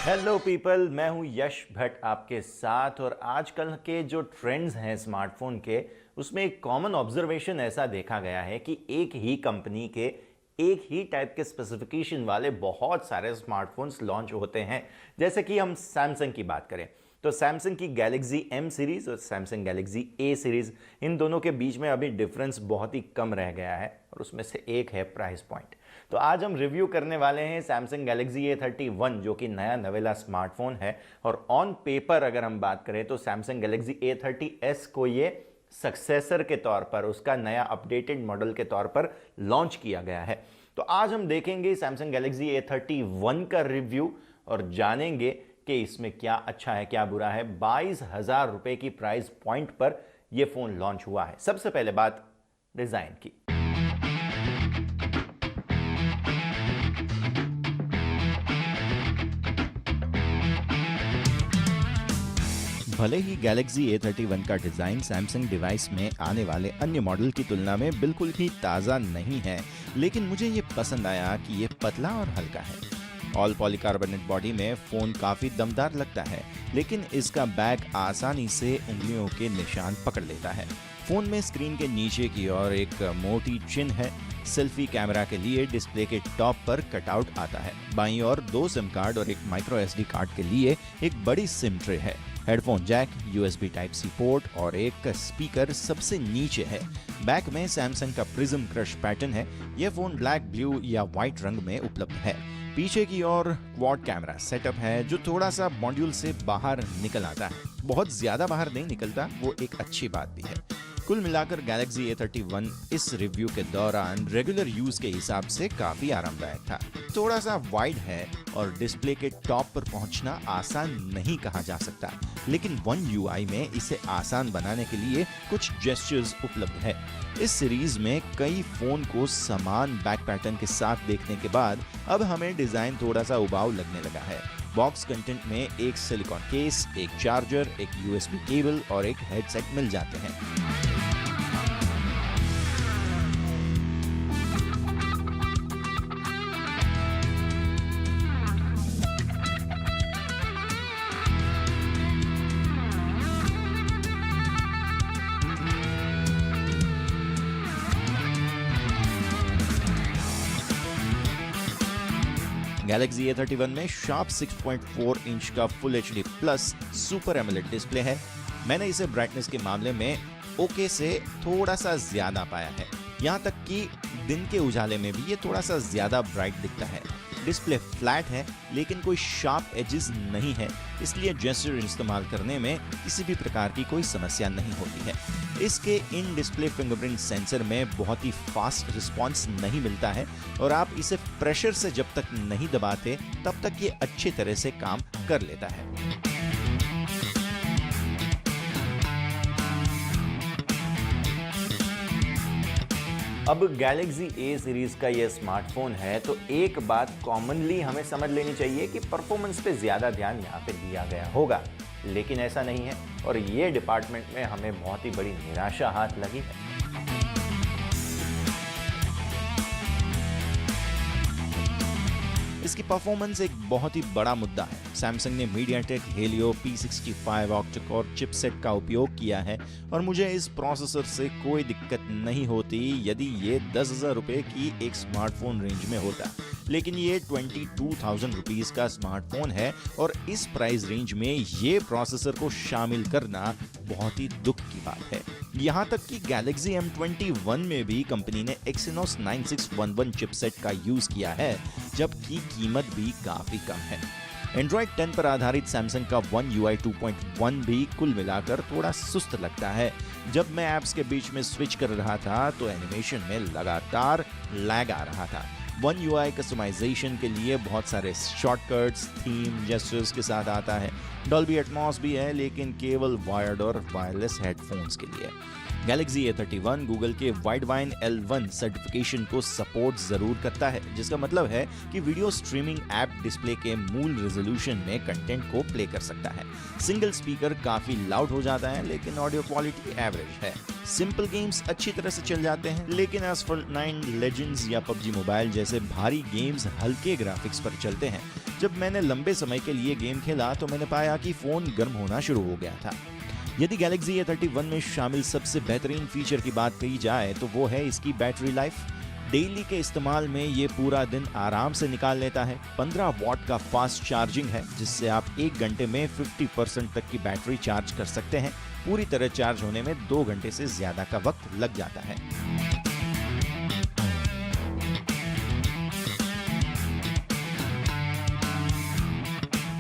Hello people, मैं हूं यश भट्ट आपके साथ। और आजकल के जो ट्रेंड्स हैं स्मार्टफोन के, उसमें एक कॉमन ऑब्जर्वेशन ऐसा देखा गया है कि एक ही कंपनी के एक ही टाइप के स्पेसिफिकेशन वाले बहुत सारे स्मार्टफोन्स लॉन्च होते हैं। जैसे कि हम सैमसंग की बात करें तो सैमसंग की गैलेक्सी एम सीरीज़ और सैमसंग गैलेक्सी ए सीरीज़, इन दोनों के बीच में अभी डिफरेंस बहुत ही कम रह गया है और उसमें से एक है प्राइस पॉइंट। तो आज हम रिव्यू करने वाले हैं सैमसंग गैलेक्सी A31, जो कि नया नवेला स्मार्टफोन है। और ऑन पेपर अगर हम बात करें तो सैमसंग गैलेक्सी A30s को ये सक्सेसर के तौर पर, उसका नया अपडेटेड मॉडल के तौर पर लॉन्च किया गया है। तो आज हम देखेंगे सैमसंग गैलेक्सी A31 का रिव्यू और जानेंगे कि इसमें क्या अच्छा है क्या बुरा है। 22,000 रुपए की प्राइस पॉइंट पर यह फोन लॉन्च हुआ है। सबसे पहले बात डिजाइन की। भले ही गैलेक्सी A31 का डिज़ाइन सैमसंग डिवाइस में आने वाले अन्य मॉडल की तुलना में बिल्कुल ही ताज़ा नहीं है, लेकिन मुझे ये पसंद आया कि ये पतला और हल्का है। ऑल पॉलीकार्बोनेट बॉडी में फ़ोन काफ़ी दमदार लगता है, लेकिन इसका बैक आसानी से उंगलियों के निशान पकड़ लेता है। फ़ोन में स्क्रीन के नीचे की ओर एक मोटी चिन है। सेल्फी कैमरा के लिए डिस्प्ले के टॉप पर कटआउट आता है। बाईं ओर 2 सिम कार्ड और एक माइक्रो SD कार्ड के लिए एक बड़ी सिम ट्रे है। Headphone jack, USB type C port और एक स्पीकर सबसे नीचे है। बैक में सैमसंग का प्रिज्म क्रश पैटर्न है। यह फोन ब्लैक, ब्लू या व्हाइट रंग में उपलब्ध है। पीछे की ओर क्वाड कैमरा सेटअप है, जो थोड़ा सा मॉड्यूल से बाहर निकल आता है। बहुत ज्यादा बाहर नहीं निकलता, वो एक अच्छी बात भी है। कुल मिलाकर गैलेक्सी A31 इस रिव्यू के दौरान रेगुलर यूज के हिसाब से काफी आरामदायक था। थोड़ा सा वाइड है और डिस्प्ले के टॉप पर पहुंचना आसान नहीं कहा जा सकता, लेकिन One UI में इसे आसान बनाने के लिए कुछ जेस्चर्स उपलब्ध है। इस सीरीज में कई फोन को समान बैक पैटर्न के साथ देखने के बाद अब हमें डिजाइन थोड़ा सा उबाऊ लगने लगा है। बॉक्स कंटेंट में एक सिलिकॉन केस, एक चार्जर, एक USB केबल और एक हेडसेट मिल जाते हैं। गैलेक्सी A31 में शार्प 6.4 इंच का full HD plus super AMOLED display है। मैंने इसे ब्राइटनेस के मामले में ओके से थोड़ा सा ज्यादा पाया है। यहाँ तक कि दिन के उजाले में भी ये थोड़ा सा ज्यादा ब्राइट दिखता है। डिस्प्ले फ्लैट है, लेकिन कोई शार्प एजेस नहीं है, इसलिए जेस्चर इस्तेमाल करने में किसी भी प्रकार की कोई समस्या नहीं होती है। इसके इन डिस्प्ले फिंगरप्रिंट सेंसर में बहुत ही फास्ट रिस्पॉन्स नहीं मिलता है और आप इसे प्रेशर से जब तक नहीं दबाते तब तक ये अच्छी तरह से काम कर लेता है। अब गैलेक्सी ए सीरीज का ये स्मार्टफोन है, तो एक बात कॉमनली हमें समझ लेनी चाहिए कि परफॉर्मेंस पे ज़्यादा ध्यान यहाँ पे दिया गया होगा, लेकिन ऐसा नहीं है और ये डिपार्टमेंट में हमें बहुत ही बड़ी निराशा हाथ लगी है। इसकी परफॉर्मेंस एक बहुत ही बड़ा मुद्दा है। सैमसंग ने MediaTek Helio P65 octa-core chipset का उपयोग किया है और मुझे इस प्रोसेसर से कोई दिक्कत नहीं होती यदि ये 10,000 रुपए की एक स्मार्टफोन रेंज में होता, लेकिन ये 22,000 रुपीज का स्मार्टफोन है और इस प्राइस रेंज में ये प्रोसेसर को शामिल करना बहुत ही दुख की बात है। यहाँ तक कि गैलेक्सी M21 में भी कंपनी ने Exynos 9611 चिपसेट का यूज किया है, जबकि कीमत भी काफी कम है। Android 10 पर आधारित सैमसंग का One UI 2.1 भी कुल मिलाकर थोड़ा सुस्त लगता है। जब मैं ऐप्स के बीच में स्विच कर रहा था तो एनिमेशन में लगातार लैग आ रहा था। One UI कस्टमाइजेशन के लिए बहुत सारे शॉर्टकट्स, थीम, जेस्चर्स के साथ आता है। Dolby Atmos भी है, लेकिन केवल वायर्ड और वायरलेस हेडफोन्स के लिए। Galaxy A31 गूगल के वाइडवाइन L1 सर्टिफिकेशन को सपोर्ट जरूर करता है, जिसका मतलब है कि वीडियो स्ट्रीमिंग ऐप डिस्प्ले के मूल रेजोल्यूशन में कंटेंट को प्ले कर सकता है। सिंगल स्पीकर काफी लाउड हो जाता है, लेकिन ऑडियो क्वालिटी एवरेज है। सिंपल गेम्स अच्छी तरह से चल जाते हैं, लेकिन Asphalt 9, Legends या PUBG मोबाइल जैसे भारी गेम्स हल्के ग्राफिक्स पर चलते हैं। जब मैंने लंबे समय के लिए गेम खेला तो मैंने पाया कि फोन गर्म होना शुरू हो गया था। यदि Galaxy A31 में शामिल सबसे बेहतरीन फीचर की बात कही जाए तो वो है इसकी बैटरी लाइफ। डेली के इस्तेमाल में ये पूरा दिन आराम से निकाल लेता है। 15 वॉट का फास्ट चार्जिंग है, जिससे आप 1 घंटे में 50% तक की बैटरी चार्ज कर सकते हैं। पूरी तरह चार्ज होने में 2 घंटे से ज्यादा का वक्त लग जाता है।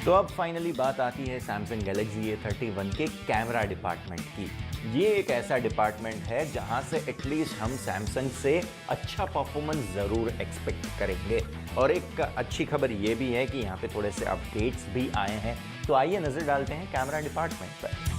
तो अब फाइनली बात आती है Samsung Galaxy A31 के कैमरा डिपार्टमेंट की। ये एक ऐसा डिपार्टमेंट है जहां से एटलीस्ट हम Samsung से अच्छा परफॉर्मेंस ज़रूर एक्सपेक्ट करेंगे। और एक अच्छी खबर ये भी है कि यहाँ पे थोड़े से अपडेट्स भी आए हैं। तो आइए नज़र डालते हैं कैमरा डिपार्टमेंट पर।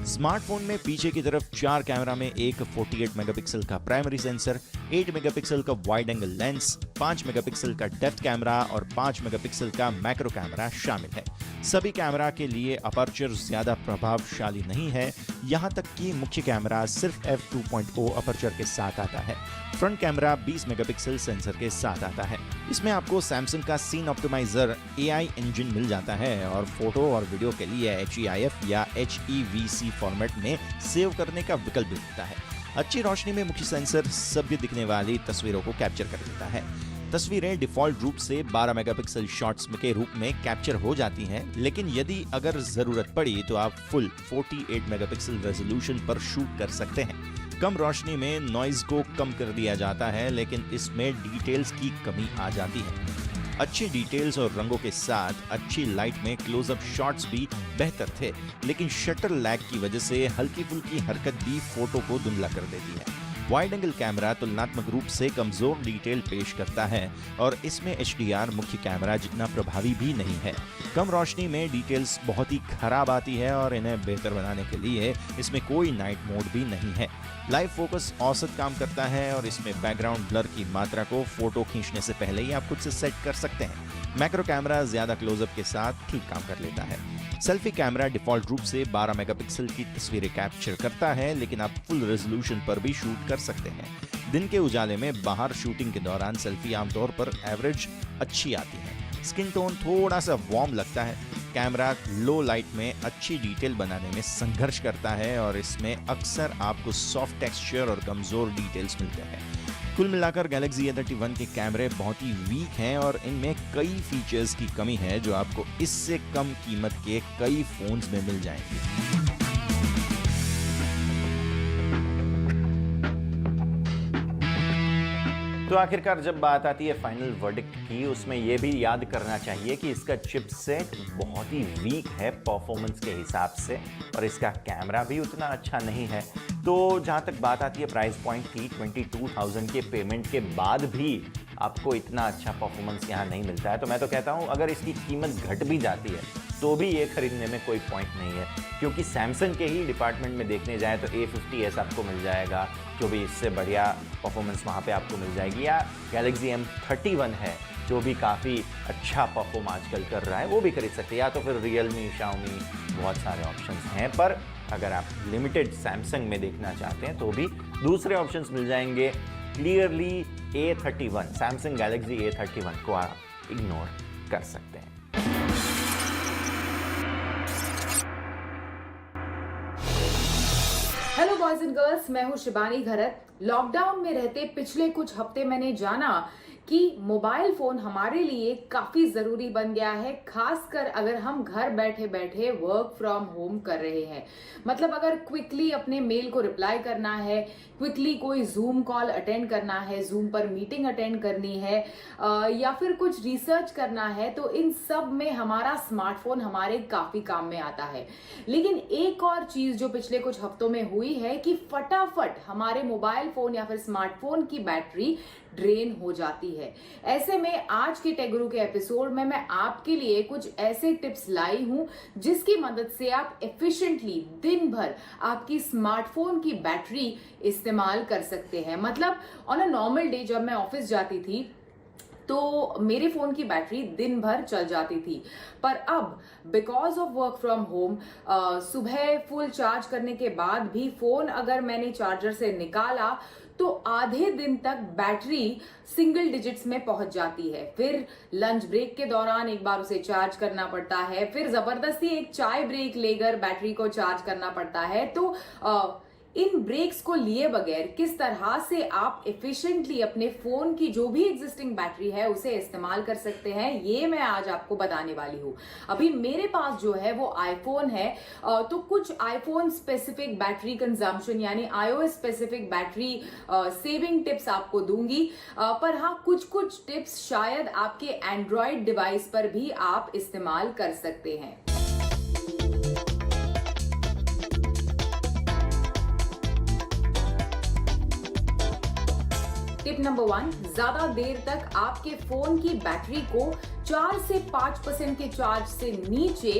स्मार्टफोन में पीछे की तरफ 4 कैमरा में एक 48 मेगापिक्सल का प्राइमरी सेंसर, 8 मेगापिक्सल का वाइड एंगल लेंस, 5 मेगापिक्सल का डेप्थ कैमरा और 5 मेगापिक्सल का मैक्रो कैमरा शामिल है। सभी कैमरा के लिए अपर्चर ज्यादा प्रभावशाली नहीं है, यहाँ तक कि मुख्य कैमरा सिर्फ f2.0 अपर्चर के साथ आता है। फ्रंट कैमरा 20 मेगापिक्सल सेंसर के साथ आता है। इसमें आपको सैमसंग का सीन ऑप्टिमाइजर AI इंजन मिल जाता है और फोटो और वीडियो के लिए HEIF या HEVC फॉर्मेट में सेव करने का विकल्प भी मिलता है। अच्छी रोशनी में मुख्य सेंसर सभ्य दिखने वाली तस्वीरों को कैप्चर कर लेता है। तस्वीरें डिफॉल्ट रूप से 12 मेगापिक्सल शॉट्स के रूप में कैप्चर हो जाती हैं, लेकिन यदि अगर जरूरत पड़ी तो आप फुल 48 मेगापिक्सल रेजोल्यूशन पर शूट कर सकते हैं। कम रोशनी में नॉइज को कम कर दिया जाता है, लेकिन इसमें डिटेल्स की कमी आ जाती है। अच्छी डिटेल्स और रंगों के साथ अच्छी लाइट में क्लोजअप शॉट्स भी बेहतर थे, लेकिन शटर लैग की वजह से हल्की फुल्की हरकत भी फोटो को धुंधला कर देती है। वाइड एंगल कैमरा तुलनात्मक रूप से कमजोर डिटेल पेश करता है और इसमें HDR मुख्य कैमरा जितना प्रभावी भी नहीं है। कम रोशनी में डिटेल्स बहुत ही खराब आती है और इन्हें बेहतर बनाने के लिए इसमें कोई नाइट मोड भी नहीं है। लाइव फोकस औसत काम करता है और इसमें बैकग्राउंड ब्लर की मात्रा को फोटो खींचने से पहले ही आप खुद से सेट कर सकते हैं। मैक्रो कैमरा ज्यादा क्लोजअप के साथ ठीक काम कर लेता है। सेल्फी कैमरा डिफॉल्ट रूप से 12 मेगापिक्सल की तस्वीरें कैप्चर करता है, लेकिन आप फुल रेजोल्यूशन पर भी शूट कर सकते हैं। दिन के उजाले में बाहर शूटिंग के दौरान सेल्फी आमतौर पर एवरेज अच्छी आती है। स्किन टोन थोड़ा सा वार्म लगता है। कैमरा लो लाइट में अच्छी डिटेल बनाने में संघर्ष करता है और इसमें अक्सर आपको सॉफ्ट टेक्सचर और कमजोर डिटेल्स मिलते हैं। कुल मिलाकर Galaxy A31 के कैमरे बहुत ही वीक हैं और इनमें कई फीचर्स की कमी है जो आपको इससे कम कीमत के कई फोन्स में मिल जाएंगे। तो आखिरकार जब बात आती है फाइनल वर्डिक्ट की, उसमें यह भी याद करना चाहिए कि इसका चिपसेट बहुत ही वीक है परफॉर्मेंस के हिसाब से और इसका कैमरा भी उतना अच्छा नहीं है। तो जहां तक बात आती है प्राइस पॉइंट की, 22,000 के पेमेंट के बाद भी आपको इतना अच्छा परफॉर्मेंस यहाँ नहीं मिलता है। तो मैं तो कहता हूँ अगर इसकी कीमत घट भी जाती है तो भी ये खरीदने में कोई पॉइंट नहीं है, क्योंकि सैमसंग के ही डिपार्टमेंट में देखने जाए तो A50s आपको मिल जाएगा, जो भी इससे बढ़िया परफॉर्मेंस वहाँ पे आपको मिल जाएगी, या Galaxy M31 है जो भी काफ़ी अच्छा परफॉर्म आजकल कर रहा है, वो भी खरीद सकते हैं, या तो फिर Realme, Xiaomi, बहुत सारे ऑप्शंस हैं। पर अगर आप लिमिटेड सैमसंग में देखना चाहते हैं तो भी दूसरे ऑप्शंस मिल जाएंगे। Clearly A31, Samsung Galaxy A31 को आप इग्नोर कर सकते हैं। हेलो बॉयज एंड गर्ल्स, मैं हूँ शिबानी घरत। लॉकडाउन में रहते पिछले कुछ हफ्ते मैंने जाना कि मोबाइल फ़ोन हमारे लिए काफ़ी ज़रूरी बन गया है, खासकर अगर हम घर बैठे बैठे वर्क फ्रॉम होम कर रहे हैं। मतलब अगर क्विकली अपने मेल को रिप्लाई करना है, क्विकली कोई जूम कॉल अटेंड करना है, जूम पर मीटिंग अटेंड करनी है या फिर कुछ रिसर्च करना है, तो इन सब में हमारा स्मार्टफोन हमारे काफ़ी काम में आता है। लेकिन एक और चीज़ जो पिछले कुछ हफ्तों में हुई है कि फटाफट हमारे मोबाइल फ़ोन या फिर स्मार्टफोन की बैटरी ड्रेन हो जाती है। ऐसे में आज के टेक गुरु के एपिसोड में मैं आपके लिए कुछ ऐसे टिप्स लाई हूं जिसकी मदद से आप एफिशिएंटली दिन भर आपकी स्मार्टफोन की बैटरी इस्तेमाल कर सकते हैं। मतलब ऑन अ नॉर्मल डे जब मैं ऑफिस जाती थी तो मेरे फोन की बैटरी दिन भर चल जाती थी, पर अब because of work from home सुबह फुल चार्ज करने के बाद भी फोन अगर मैंने चार्जर से निकाला तो आधे दिन तक बैटरी सिंगल डिजिट्स में पहुंच जाती है। फिर लंच ब्रेक के दौरान एक बार उसे चार्ज करना पड़ता है, फिर जबरदस्ती एक चाय ब्रेक लेकर बैटरी को चार्ज करना पड़ता है। तो इन ब्रेक्स को लिए बगैर किस तरह से आप एफिशिएंटली अपने फोन की जो भी एग्जिस्टिंग बैटरी है उसे इस्तेमाल कर सकते हैं, ये मैं आज आपको बताने वाली हूँ। अभी मेरे पास जो है वो आईफोन है, तो कुछ आईफोन स्पेसिफिक बैटरी कंजम्पशन यानी iOS specific battery saving tips आपको दूंगी, पर हाँ कुछ कुछ टिप्स शायद आपके एंड्रॉयड डिवाइस पर भी आप इस्तेमाल कर सकते हैं। टिप नंबर 1, ज्यादा देर तक आपके फोन की बैटरी को 4 से 5% के चार्ज से नीचे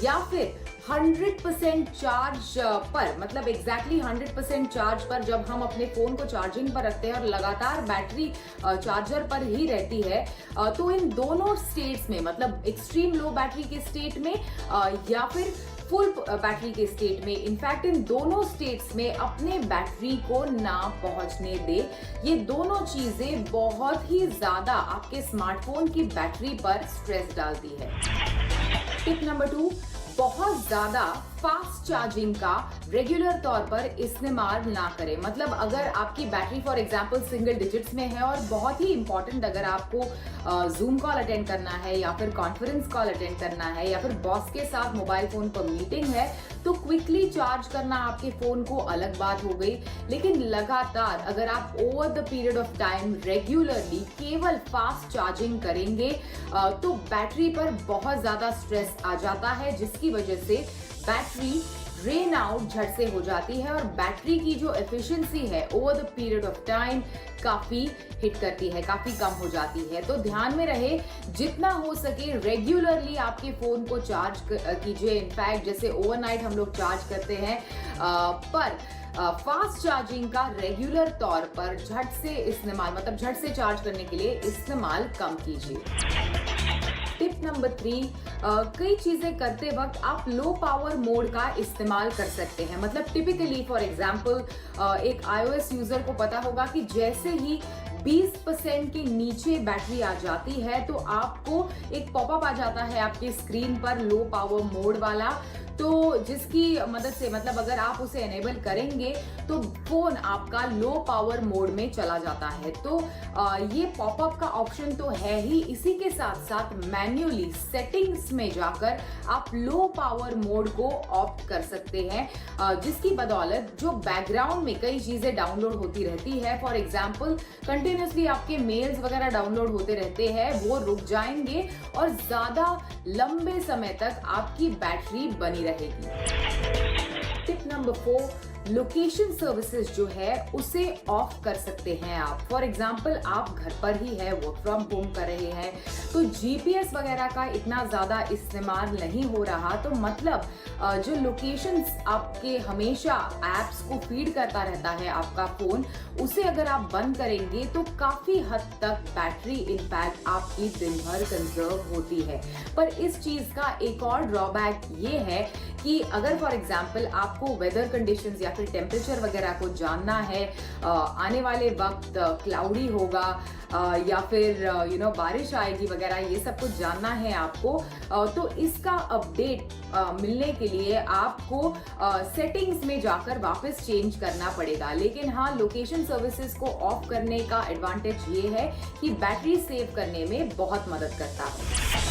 या फिर 100% चार्ज पर, मतलब एग्जैक्टली 100% चार्ज पर जब हम अपने फोन को चार्जिंग पर रखते हैं और लगातार बैटरी चार्जर पर ही रहती है, तो इन दोनों स्टेट्स में, मतलब एक्सट्रीम लो बैटरी के स्टेट में या फिर फुल बैटरी के स्टेट में, इनफैक्ट इन दोनों स्टेट्स में अपने बैटरी को ना पहुंचने दे। ये दोनों चीजें बहुत ही ज्यादा आपके स्मार्टफोन की बैटरी पर स्ट्रेस डालती है। टिप नंबर 2, बहुत ज्यादा फास्ट चार्जिंग का रेगुलर तौर पर इस्तेमाल ना करें। मतलब अगर आपकी battery for example single digits में है और बहुत ही इंपॉर्टेंट अगर आपको जूम कॉल अटेंड करना है या फिर कॉन्फ्रेंस कॉल अटेंड करना है या फिर बॉस के साथ मोबाइल फोन पर मीटिंग है, तो क्विकली चार्ज करना आपके फोन को अलग बात हो गई। लेकिन लगातार अगर आप over the period of time regularly केवल फास्ट चार्जिंग करेंगे तो बैटरी पर बहुत ज्यादा स्ट्रेस आ जाता है, जिसकी वजह से बैटरी ड्रेन आउट झट से हो जाती है और बैटरी की जो एफिशिएंसी है over the period of time काफी हिट करती है, काफी कम हो जाती है। तो ध्यान में रहे, जितना हो सके रेगुलरली आपके फोन को चार्ज कीजिए। इनफैक्ट जैसे ओवरनाइट हम लोग चार्ज करते हैं, पर फास्ट चार्जिंग का रेगुलर तौर पर झट से इस्तेमाल, मतलब झट से चार्ज करने के लिए इस्तेमाल कम कीजिए। टिप नंबर 3, कई चीजें करते वक्त आप लो पावर मोड का इस्तेमाल कर सकते हैं। मतलब टिपिकली फॉर एग्जांपल एक iOS यूजर को पता होगा कि जैसे ही 20% के नीचे बैटरी आ जाती है तो आपको एक पॉपअप आ जाता है आपके स्क्रीन पर लो पावर मोड वाला, तो जिसकी मदद से, मतलब अगर आप उसे एनेबल करेंगे तो फोन आपका लो पावर मोड में चला जाता है। तो ये पॉपअप का ऑप्शन तो है ही, इसी के साथ साथ मैन्युअली सेटिंग्स में जाकर आप लो पावर मोड को ऑप्ट कर सकते हैं, जिसकी बदौलत जो बैकग्राउंड में कई चीजें डाउनलोड होती रहती है, फॉर एग्जाम्पल कंटिन्यूसली आपके मेल्स वगैरह डाउनलोड होते रहते हैं, वो रुक जाएंगे और ज्यादा लंबे समय तक आपकी बैटरी बनी रहेगी। टिप नंबर 4, लोकेशन सर्विसेज जो है उसे ऑफ कर सकते हैं आप। फॉर एग्जाम्पल आप घर पर ही है, वर्क फ्रॉम होम कर रहे हैं, तो जीपीएस वगैरह का इतना ज्यादा इस्तेमाल नहीं हो रहा, तो मतलब जो लोकेशंस आपके हमेशा एप्स को फीड करता रहता है आपका फोन, उसे अगर आप बंद करेंगे तो काफी हद तक बैटरी इनफैक्ट आपकी दिन भर कंजर्व होती है। पर इस चीज का एक और ड्रॉबैक ये है कि अगर फॉर एग्जाम्पल आपको वेदर कंडीशंस या फिर टेम्परेचर वगैरह को जानना है, आने वाले वक्त क्लाउडी होगा या फिर बारिश आएगी वगैरह ये सब कुछ जानना है आपको, तो इसका अपडेट मिलने के लिए आपको सेटिंग्स में जाकर वापस चेंज करना पड़ेगा। लेकिन हाँ, लोकेशन सर्विसेज को ऑफ करने का एडवांटेज ये है कि बैटरी सेव करने में बहुत मदद करता है।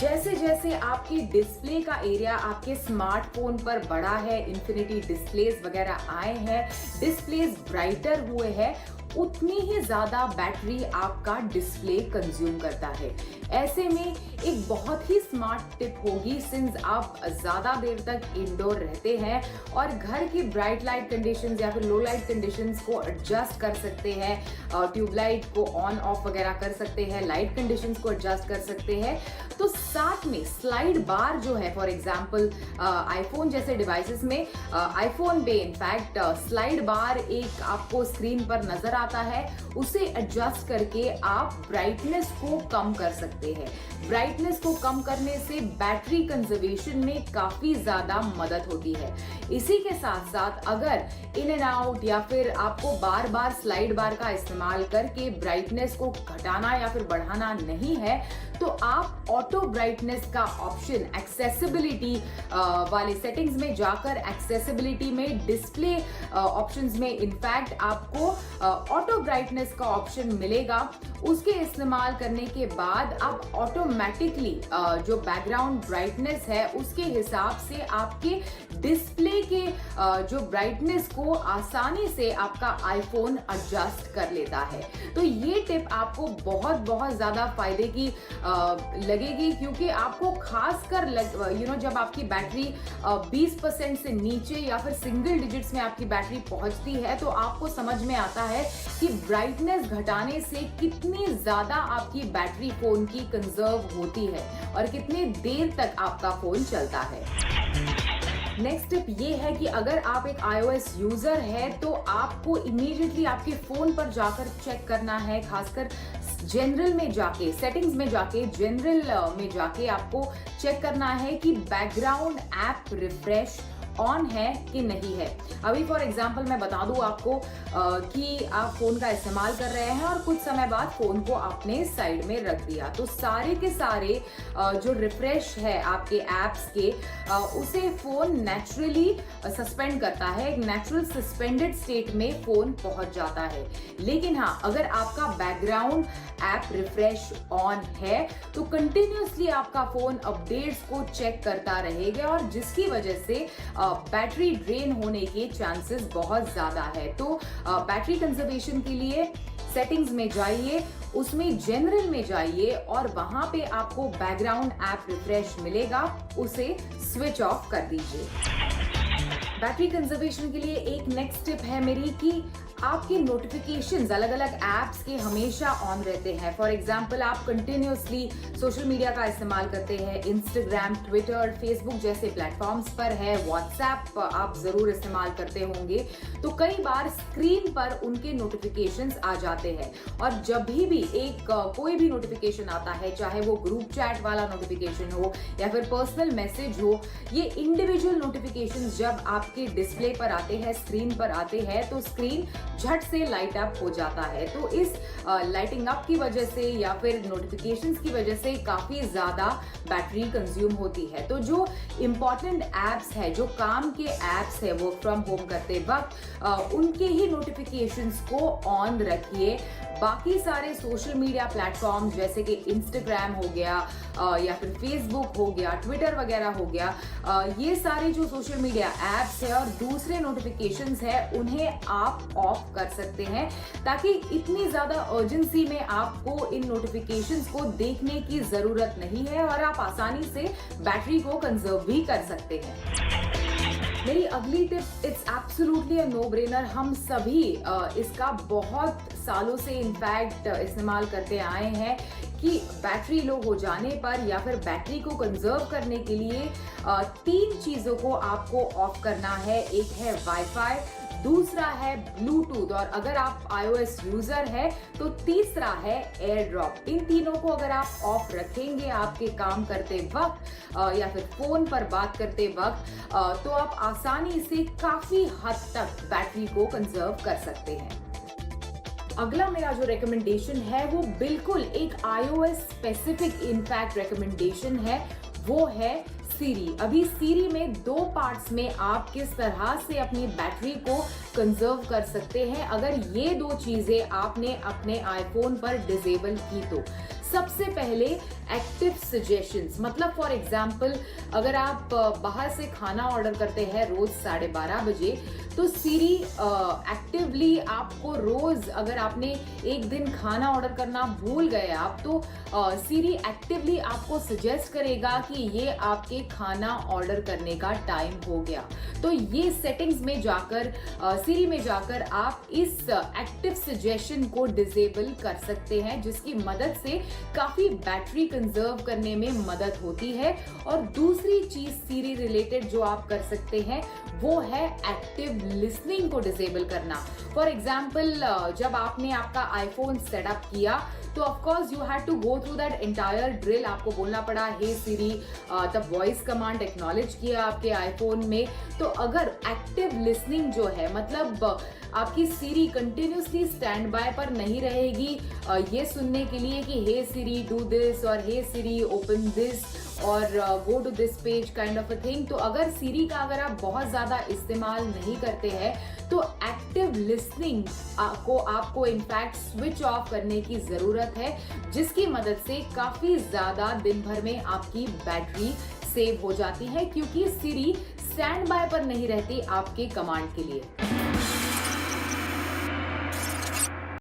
जैसे जैसे आपके डिस्प्ले का एरिया आपके स्मार्टफोन पर बढ़ा है, इन्फिनिटी डिस्प्लेस वगैरह आए हैं, डिस्प्लेस ब्राइटर हुए हैं, उतनी ही ज्यादा बैटरी आपका डिस्प्ले कंज्यूम करता है। ऐसे में एक बहुत ही स्मार्ट टिप होगी, सिंस आप ज्यादा देर तक इंडोर रहते हैं और घर की ब्राइट लाइट कंडीशंस या फिर लो लाइट कंडीशंस को एडजस्ट कर सकते हैं, ट्यूबलाइट को ऑन ऑफ वगैरह कर सकते हैं, लाइट कंडीशंस को एडजस्ट कर सकते हैं। तो साथ में स्लाइड बार जो है, फॉर एग्जांपल आईफोन जैसे डिवाइसेस में, आईफोन पे इनफैक्ट स्लाइड बार एक आपको स्क्रीन पर नजर आता है, उसे एडजस्ट करके आप ब्राइटनेस को कम कर सकते हैं। ब्राइटनेस को कम करने से बैटरी कंजर्वेशन में काफी ज्यादा मदद होती है। इसी के साथ साथ अगर इन एंड आउट या फिर आपको बार बार स्लाइड बार का इस्तेमाल करके ब्राइटनेस को घटाना या फिर बढ़ाना नहीं है, तो आप ऑटो ब्राइटनेस का ऑप्शन एक्सेसिबिलिटी वाले सेटिंग्स में जाकर एक्सेसिबिलिटी में डिस्प्ले ऑप्शंस में इनफैक्ट आपको ऑटो ब्राइटनेस का ऑप्शन मिलेगा। उसके इस्तेमाल करने के बाद आप ऑटोमेटिकली जो बैकग्राउंड ब्राइटनेस है उसके हिसाब से आपके डिस्प्ले के जो ब्राइटनेस को आसानी से आपका आईफोन एडजस्ट कर लेता है। तो ये टिप आपको बहुत बहुत ज्यादा फायदे की लगेगी, क्योंकि आपको खासकर जब आपकी बैटरी 20% से नीचे या फिर सिंगल डिजिट्स में आपकी बैटरी पहुंचती है, तो आपको समझ में आता है कि ब्राइटनेस घटाने से कितनी ज्यादा आपकी बैटरी फोन की कंजर्व होती है और कितनी देर तक आपका फोन चलता है। नेक्स्ट टिप ये है कि अगर आप एक iOS यूजर है तो आपको इमीडिएटली आपके फोन पर जाकर चेक करना है, खासकर जनरल में जाके, सेटिंग्स में जाके, जनरल में जाके आपको चेक करना है कि बैकग्राउंड ऐप रिफ्रेश ऑन है कि नहीं है। अभी फॉर एग्जांपल मैं बता दूं आपको कि आप फोन का इस्तेमाल कर रहे हैं और कुछ समय बाद फोन को आपने साइड में रख दिया, तो सारे के सारे जो रिफ्रेश है आपके ऐप्स के, उसे फोन नेचुरली सस्पेंड करता है, एक नेचुरल सस्पेंडेड स्टेट में फोन पहुंच जाता है। लेकिन हाँ, अगर आपका बैकग्राउंड ऐप रिफ्रेश ऑन है तो कंटिन्यूसली आपका फोन अपडेट्स को चेक करता रहेगा और जिसकी वजह से बैटरी ड्रेन होने के चांसेस बहुत ज्यादा है। तो बैटरी कंजर्वेशन के लिए सेटिंग्स में जाइए, उसमें जनरल में जाइए और वहां पे आपको बैकग्राउंड ऐप रिफ्रेश मिलेगा, उसे स्विच ऑफ कर दीजिए। बैटरी कंजर्वेशन के लिए एक नेक्स्ट टिप है मेरी कि आपके नोटिफिकेशंस अलग अलग ऐप्स के हमेशा ऑन रहते हैं। फॉर एग्जांपल आप कंटिन्यूसली सोशल मीडिया का इस्तेमाल करते हैं, इंस्टाग्राम, ट्विटर, फेसबुक जैसे प्लेटफॉर्म्स पर है, व्हाट्सएप आप जरूर इस्तेमाल करते होंगे, तो कई बार स्क्रीन पर उनके नोटिफिकेशंस आ जाते हैं और जब भी एक कोई भी नोटिफिकेशन आता है, चाहे वो ग्रुप चैट वाला नोटिफिकेशन हो या फिर पर्सनल मैसेज हो, ये इंडिविजुअल नोटिफिकेशंस जब आपके डिस्प्ले पर आते हैं, स्क्रीन पर आते हैं, तो स्क्रीन झट से लाइट अप हो जाता है। तो इस लाइटिंग अप की वजह से या फिर नोटिफिकेशंस की वजह से काफी ज्यादा बैटरी कंज्यूम होती है। तो जो इंपॉर्टेंट एप्स है, जो काम के एप्स है वर्क फ्रॉम होम करते वक्त, उनके ही नोटिफिकेशंस को ऑन रखिए। बाकी सारे सोशल मीडिया प्लेटफॉर्म जैसे कि इंस्टाग्राम हो गया या फिर फेसबुक हो गया, ट्विटर वगैरह हो गया, ये सारे जो सोशल मीडिया एप्स है और दूसरे नोटिफिकेशंस है, उन्हें आप ऑफ कर सकते हैं ताकि इतनी ज्यादा अर्जेंसी में आपको इन नोटिफिकेशंस को देखने की जरूरत नहीं है और आप आसानी से बैटरी को कंजर्व भी कर सकते हैं। मेरी अगली tip, it's absolutely a no brainer, हम सभी इसका बहुत सालों से इनफैक्ट इस्तेमाल करते आए हैं कि बैटरी लो हो जाने पर या फिर बैटरी को कंजर्व करने के लिए 3 चीजों को आपको ऑफ करना है। एक है वाईफाई, दूसरा है ब्लूटूथ और अगर आप iOS यूजर है तो तीसरा है एयर ड्रॉप। इन तीनों को अगर आप ऑफ रखेंगे आपके काम करते वक्त या फिर फोन पर बात करते वक्त, तो आप आसानी से काफी हद तक बैटरी को कंजर्व कर सकते हैं। अगला मेरा जो रिकमेंडेशन है वो बिल्कुल एक iOS स्पेसिफिक इनफैक्ट रिकमेंडेशन है, वो है सीरी। अभी सीरी में 2 पार्ट्स में आप किस तरह से अपनी बैटरी को कंजर्व कर सकते हैं अगर ये 2 चीजें आपने अपने आईफोन पर डिसेबल की तो। सबसे पहले एक्टिव सजेशंस, मतलब फॉर एग्जांपल अगर आप बाहर से खाना ऑर्डर करते हैं रोज 12:30 बजे, तो सीरी एक्टिवली आपको रोज, अगर आपने एक दिन खाना ऑर्डर करना भूल गए आप, तो सीरी एक्टिवली आपको सजेस्ट करेगा कि ये आपके खाना ऑर्डर करने का टाइम हो गया। तो ये सेटिंग्स में जाकर सीरी में जाकर आप इस एक्टिव सजेशन को डिसेबल कर सकते हैं, जिसकी मदद से काफी बैटरी कंजर्व करने में मदद होती है। और दूसरी चीज सीरी रिलेटेड जो आप कर सकते हैं वो है एक्टिव लिसनिंग को डिसेबल करना। फॉर एग्जाम्पल जब आपने आपका आईफोन सेटअप किया तो of course you had to go through that entire drill, आपको बोलना पड़ा हे सीरी, तब वॉइस कमांड एक्नॉलेज किया आपके आईफोन में। तो अगर एक्टिव लिसनिंग जो है, मतलब आपकी सीरी कंटिन्यूसली स्टैंड बाय पर नहीं रहेगी ये सुनने के लिए कि हे सीरी डू दिस और हे सीरी ओपन दिस और go to this page kind of a thing. तो अगर सीरी का अगर आप बहुत ज्यादा इस्तेमाल नहीं करते हैं तो एक्टिव लिसनिंग को आपको इनफैक्ट स्विच ऑफ करने की जरूरत है, जिसकी मदद से काफी ज्यादा दिन भर में आपकी बैटरी सेव हो जाती है, क्योंकि सीरी स्टैंड बाय पर नहीं रहती आपके कमांड के लिए।